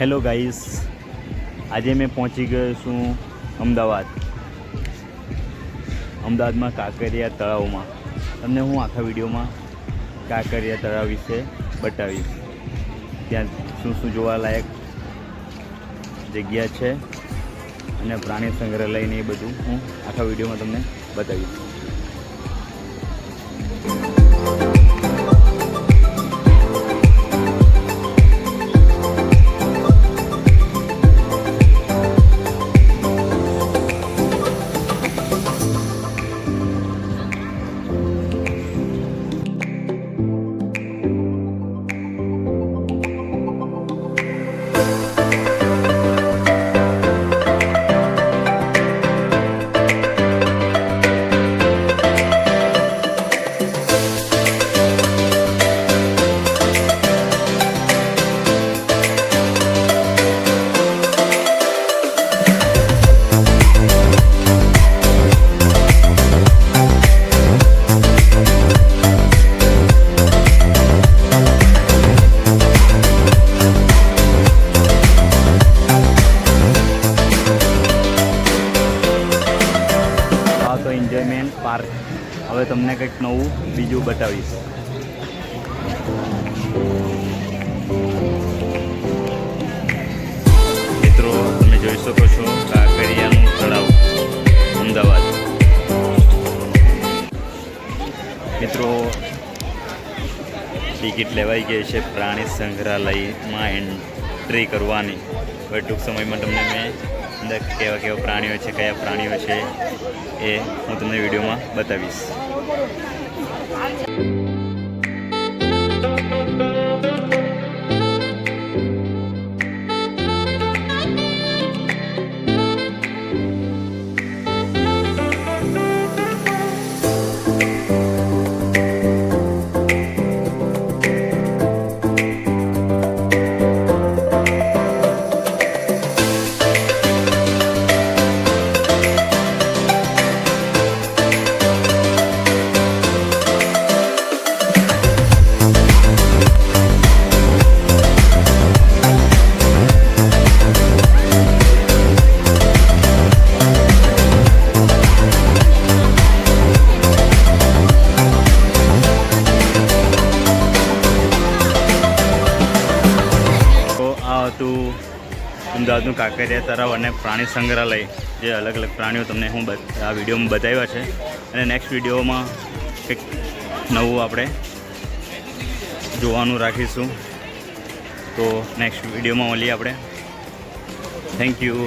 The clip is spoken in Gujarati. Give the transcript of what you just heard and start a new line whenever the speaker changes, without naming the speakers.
હેલો ગાઈસ, આજે મેં પહોંચી ગયો છું અમદાવાદમાં કાંકરિયા તળાવમાં. તમને હું આખા વિડીયોમાં કાંકરિયા તળાવ વિશે બતાવીશ. ત્યાં શું શું જોવાલાયક જગ્યા છે અને પ્રાણી સંગ્રહાલયને એ બધું હું આખા વિડીયોમાં તમને બતાવીશ. Enjoyment park. હવે તમને કંઈક નવું બીજું બતાવીશ. મિત્રો, તમે જોઈ શકો છો કાંકરિયાનું તળાવ, અમદાવાદ. મિત્રો, ટિકિટ લેવાઈ ગઈ છે પ્રાણી સંગ્રહાલયમાં એન્ટ્રી કરવાની. હવે ટૂંક સમયમાં તમને મેં અંદર કેવા પ્રાણીઓ છે, કયા પ્રાણીઓ છે એ હું તમને વિડીયોમાં બતાવીશ. અમદાવાદનું કાંકરિયા તળાવ અને પ્રાણી સંગ્રહાલય, જે અલગ અલગ પ્રાણીઓ તમને હું આ વિડીયોમાં બતાવ્યા છે. અને નેક્સ્ટ વિડીયોમાં કંઈક નવું આપણે જોવાનું રાખીશું. તો નેક્સ્ટ વિડીયોમાં મળીએ આપણે. Thank you.